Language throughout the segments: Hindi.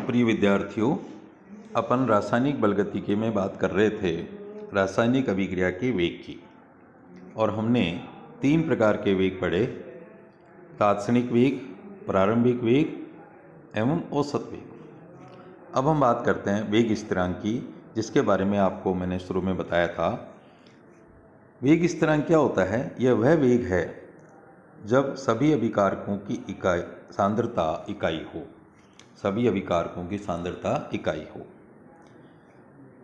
प्रिय विद्यार्थियों, अपन रासायनिक बलगतिकी में बात कर रहे थे रासायनिक अभिक्रिया के वेग की। और हमने 3 प्रकार के वेग पढ़े: तात्क्षणिक वेग, प्रारंभिक वेग एवं औसत वेग। अब हम बात करते हैं वेग स्थिरांक की, जिसके बारे में आपको मैंने शुरू में बताया था। वेग स्थिरांक क्या होता है? यह वह वेग है जब सभी अभिकारकों की इकाई सांद्रता इकाई हो, सभी अभिकारकों की सांद्रता इकाई हो।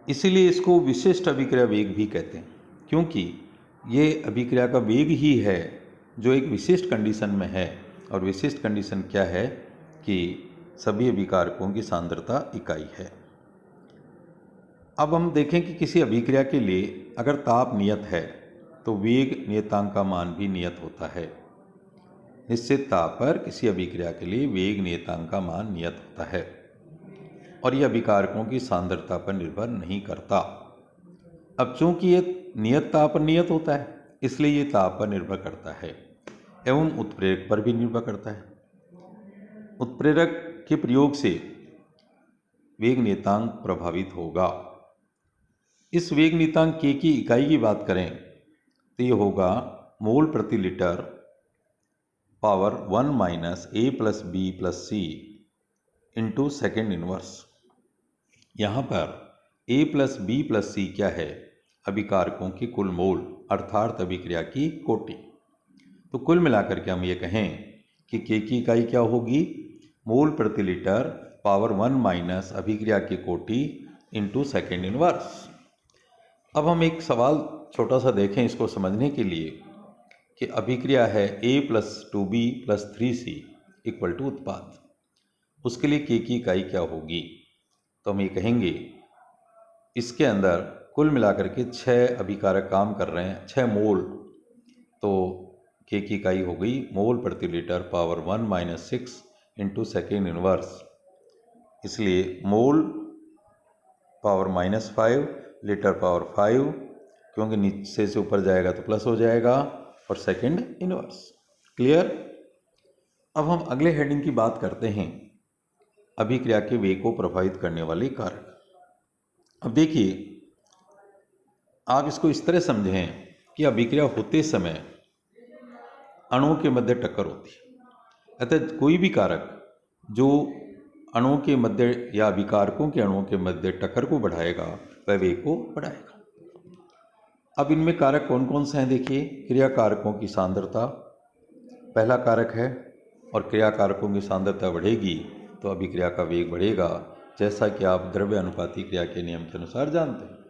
इसीलिए इसको विशिष्ट अभिक्रिया वेग भी कहते हैं, क्योंकि ये अभिक्रिया का वेग ही है जो एक विशिष्ट कंडीशन में है। और विशिष्ट कंडीशन क्या है कि सभी अभिकारकों की सांद्रता इकाई है। अब हम देखें कि किसी अभिक्रिया के लिए अगर ताप नियत है तो वेग नियतांक का मान भी नियत होता है। निश्चित ताप पर किसी अभिक्रिया के लिए वेग नियतांक का मान नियत होता है और यह अभिकारकों की सांद्रता पर निर्भर नहीं करता। अब चूंकि ये नियत ताप पर नियत होता है, इसलिए ये ताप पर निर्भर करता है एवं उत्प्रेरक पर भी निर्भर करता है। उत्प्रेरक के प्रयोग से वेग नियतांक प्रभावित होगा। इस वेग नियतांक के की इकाई की बात करें तो ये होगा मोल प्रति litre power 1 minus a plus B plus C into second inverse. यहाँ पर a plus B plus C क्या है? अभिकारकों की कुल मोल अर्थात अभिक्रिया की कोटि। तो कुल मिलाकर के हम ये कहें कि k की इकाई क्या होगी? मोल प्रति लीटर पावर 1 माइनस अभिक्रिया की कोटि इंटू सेकेंड इनवर्स। अब हम एक सवाल छोटा सा देखें इसको समझने के लिए कि अभिक्रिया है a प्लस 2b प्लस 3c इक्वल टू उत्पाद। उसके लिए k की इकाई क्या होगी? तो हम ये कहेंगे इसके अंदर कुल मिलाकर के 6 अभिकारक काम कर रहे हैं, 6 मोल। तो k की इकाई हो गई मोल प्रति litre power 1 minus 6 into second inverse. इसलिए मोल पावर माइनस 5, लीटर पावर 5, क्योंकि नीचे से ऊपर जाएगा तो प्लस हो जाएगा, और सेकेंड इनवर्स। क्लियर? अब हम अगले हेडिंग की बात करते हैं, अभिक्रिया के वेग को प्रभावित करने वाले कारक। अब देखिए, आप इसको इस तरह समझें कि अभिक्रिया होते समय अणुओं के मध्य टक्कर होती है। अतः कोई भी कारक जो अणुओं के मध्य या अभिकारकों के अणुओं के मध्य टक्कर को बढ़ाएगा वह वेग को बढ़ाएगा। अब इनमें कारक कौन कौन से हैं? देखिए, क्रिया कारकों की सांद्रता पहला कारक है, और क्रिया कारकों की सांद्रता बढ़ेगी तो अभिक्रिया का वेग बढ़ेगा, जैसा कि आप द्रव्य अनुपाती क्रिया के नियम के अनुसार जानते हैं।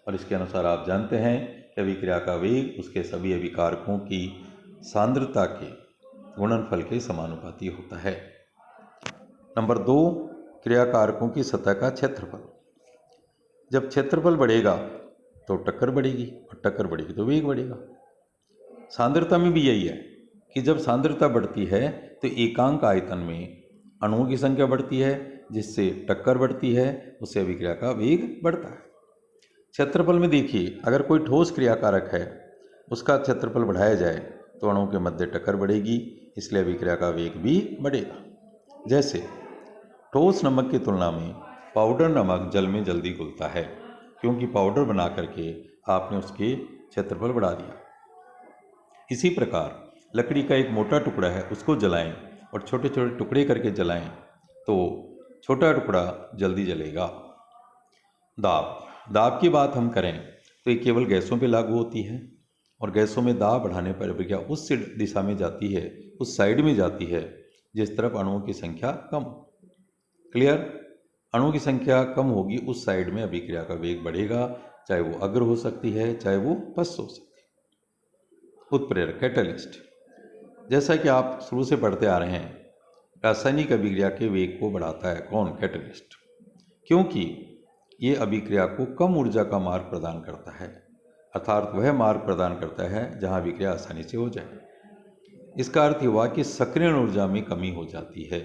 और इसके अनुसार आप जानते हैं कि अभिक्रिया का वेग उसके सभी अभिकारकों की सांद्रता के गुणनफल के समानुपाती होता है। नंबर 2, क्रिया कारकों की सतह का क्षेत्रफल। जब क्षेत्रफल बढ़ेगा तो टक्कर बढ़ेगी, और टक्कर बढ़ेगी तो वेग बढ़ेगा। सांद्रता में भी यही है कि जब सांद्रता बढ़ती है तो एकांक आयतन में अणुओं की संख्या बढ़ती है, जिससे टक्कर बढ़ती है, उससे अभिक्रिया का वेग बढ़ता है। क्षेत्रफल में देखिए, अगर कोई ठोस क्रिया कारक है उसका क्षेत्रफल बढ़ाया जाए तो अणुओं के मध्य टक्कर बढ़ेगी, इसलिए अभिक्रिया का वेग भी बढ़ेगा। जैसे ठोस नमक की तुलना में पाउडर नमक जल में जल्दी घुलता है, क्योंकि पाउडर बना करके आपने उसके क्षेत्रफल बढ़ा दिया। इसी प्रकार लकड़ी का एक मोटा टुकड़ा है, उसको जलाएं और छोटे छोटे टुकड़े करके जलाएं तो छोटा टुकड़ा जल्दी जलेगा। दाब की बात हम करें तो ये केवल गैसों पे लागू होती है, और गैसों में दाब बढ़ाने पर अभिक्रिया उस दिशा में जाती है, उस साइड में जाती है जिस तरफ अणुओं की संख्या कम। क्लियर? अणुओं की संख्या कम होगी उस साइड में अभिक्रिया का वेग बढ़ेगा, चाहे वो अग्र हो सकती है चाहे वो पश्च हो सकती है। उत्प्रेरक कैटलिस्ट, जैसा कि आप शुरू से पढ़ते आ रहे हैं, रासायनिक अभिक्रिया के वेग को बढ़ाता है कौन? कैटलिस्ट, क्योंकि ये अभिक्रिया को कम ऊर्जा का मार्ग प्रदान करता है, अर्थात वह मार्ग प्रदान करता है जहां अभिक्रिया आसानी से हो जाए। इसका अर्थ हुआ कि सक्रियण ऊर्जा में कमी हो जाती है।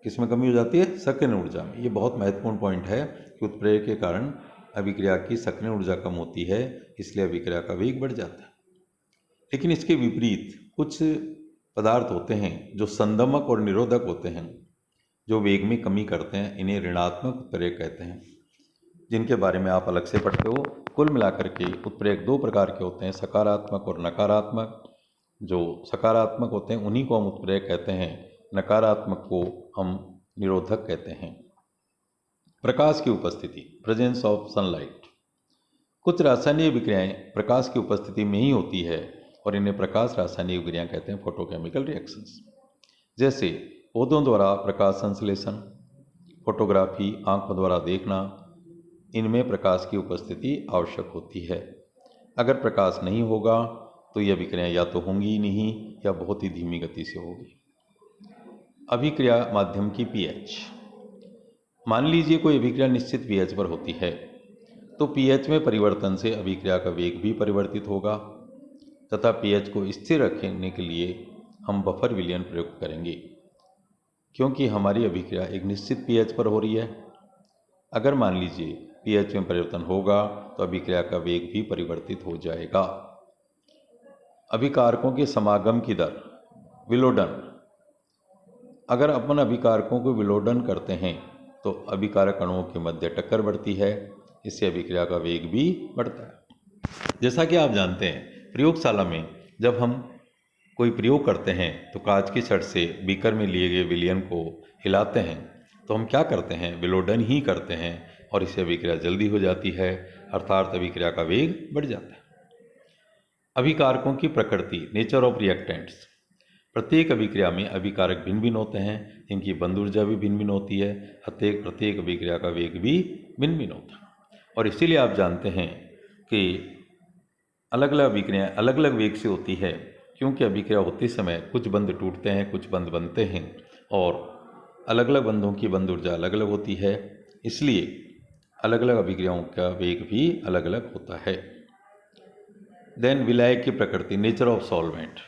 किसमें कमी हो जाती है? सक्रियण ऊर्जा में। ये बहुत महत्वपूर्ण पॉइंट है कि उत्प्रेरक के कारण अभिक्रिया की सक्रियण ऊर्जा कम होती है, इसलिए अभिक्रिया का वेग बढ़ जाता है। लेकिन इसके विपरीत कुछ पदार्थ होते हैं जो संदमक और निरोधक होते हैं, जो वेग में कमी करते हैं इन्हें ऋणात्मक उत्प्रेरक कहते हैं, जिनके बारे में आप अलग से पढ़ते हो। कुल मिलाकर के उत्प्रेरक दो प्रकार के होते हैं, सकारात्मक और नकारात्मक। जो सकारात्मक होते हैं उन्हीं को हम उत्प्रेरक कहते हैं, नकारात्मक को हम निरोधक कहते हैं। प्रकाश की उपस्थिति, प्रेजेंस ऑफ सनलाइट। कुछ रासायनिक विक्रियाएं प्रकाश की उपस्थिति में ही होती है और इन्हें प्रकाश रासायनिक विक्रियाएं कहते हैं, फोटोकेमिकल रिएक्शंस। जैसे पौधों द्वारा प्रकाश संश्लेषण, फोटोग्राफी, आंखों द्वारा देखना, इनमें प्रकाश की उपस्थिति आवश्यक होती है। अगर प्रकाश नहीं होगा तो यह विक्रियाएं या तो होंगी ही नहीं या बहुत ही धीमी गति से होगी। अभिक्रिया माध्यम की पीएच। मान लीजिए कोई अभिक्रिया निश्चित पीएच पर होती है तो पीएच में परिवर्तन से अभिक्रिया का वेग भी परिवर्तित होगा तथा पीएच को स्थिर रखने के लिए हम बफर विलयन प्रयोग करेंगे, क्योंकि हमारी अभिक्रिया एक निश्चित पीएच पर हो रही है। अगर मान लीजिए पीएच में परिवर्तन होगा तो अभिक्रिया का वेग भी परिवर्तित हो जाएगा। अभिकारकों के समागम की दर, विलोडन। अगर अपन अभिकारकों को विलोडन करते हैं तो अभिकारक अणुओं के मध्य टक्कर बढ़ती है, इससे अभिक्रिया का वेग भी बढ़ता है। जैसा कि आप जानते हैं, प्रयोगशाला में जब हम कोई प्रयोग करते हैं तो कांच की छड़ से बीकर में लिए गए विलयन को हिलाते हैं तो हम क्या करते हैं, विलोडन ही करते हैं और इससे अभिक्रिया जल्दी हो जाती है, अर्थात अभिक्रिया का वेग बढ़ जाता है। अभिकारकों की प्रकृति, नेचर ऑफ रिएक्टेंट्स। प्रत्येक अभिक्रिया में अभिकारक भिन्न भिन्न होते हैं, इनकी बंध ऊर्जा भी भिन्न भिन्न होती है, प्रत्येक अभिक्रिया का वेग भी भिन्न भिन्न होता है। और इसीलिए आप जानते हैं कि अलग अलग अभिक्रियाएँ अलग अलग वेग से होती है, क्योंकि अभिक्रिया होते समय कुछ बंध टूटते हैं, कुछ बंध बनते हैं और अलग अलग बंधों की बंध ऊर्जा अलग अलग होती है, इसलिए अलग अलग अभिक्रियाओं का वेग भी अलग अलग होता है। देन विलायक की प्रकृति, नेचर ऑफ सॉल्वेंट।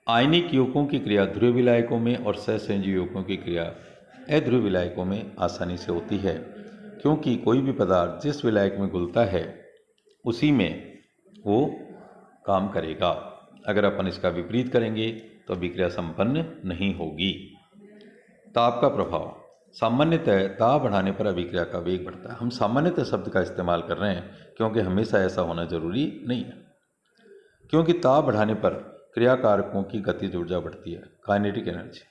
आयनिक यौगिकों की क्रिया ध्रुवीय विलायकों में और सहसंयोजी यौगिकों की क्रिया अध्रुवीय विलायकों में आसानी से होती है, क्योंकि कोई भी पदार्थ जिस विलायक में घुलता है उसी में वो काम करेगा। अगर अपन इसका विपरीत करेंगे तो अभिक्रिया संपन्न नहीं होगी। ताप का प्रभाव, सामान्यतः ताप बढ़ाने पर अभिक्रिया का वेग बढ़ता है। हम सामान्यतः शब्द का इस्तेमाल कर रहे हैं क्योंकि हमेशा ऐसा होना जरूरी नहीं है, क्योंकि ताप बढ़ाने पर क्रियाकारकों की गतिज ऊर्जा बढ़ती है, काइनेटिक एनर्जी,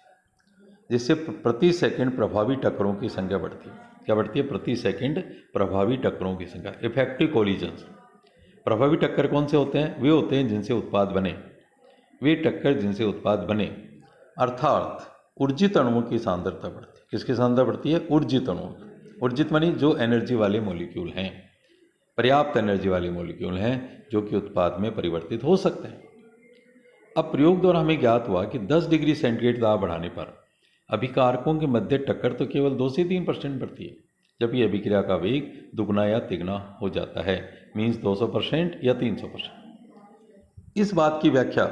जिससे प्रति सेकंड प्रभावी टक्करों की संख्या बढ़ती है। क्या बढ़ती है? प्रति सेकंड प्रभावी टक्करों की संख्या। Effective collisions. प्रभावी टक्कर कौन से होते हैं? वे होते हैं जिनसे उत्पाद बने, वे टक्कर जिनसे उत्पाद बने, अर्थात ऊर्जित अणुओं की सांद्रता बढ़ती है। किसकी सांद्रता बढ़ती है? ऊर्जित अणुओं। ऊर्जित मानी जो एनर्जी वाले मॉलिक्यूल हैं, पर्याप्त एनर्जी वाले मॉलिक्यूल हैं जो कि उत्पाद में परिवर्तित हो सकते हैं। अब प्रयोग द्वारा हमें ज्ञात हुआ कि 10 डिग्री सेंटीग्रेड दाब बढ़ाने पर अभिकारकों के मध्य टक्कर तो केवल 2 से 3% बढ़ती है, जबकि अभिक्रिया का वेग दुगना या तिगुना हो जाता है, मीन्स 200% या 300%। इस बात की व्याख्या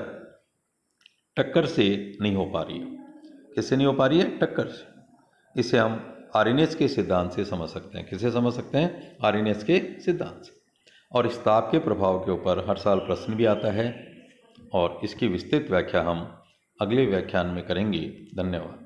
टक्कर से नहीं हो पा रही है। किससे नहीं हो पा रही है? टक्कर से। इसे हम आर्हेनियस के सिद्धांत से समझ सकते हैं। किससे समझ सकते हैं? आर्हेनियस के सिद्धांत से। और इस ताप के प्रभाव के ऊपर हर साल प्रश्न भी आता है और इसकी विस्तृत व्याख्या हम अगले व्याख्यान में करेंगे। धन्यवाद।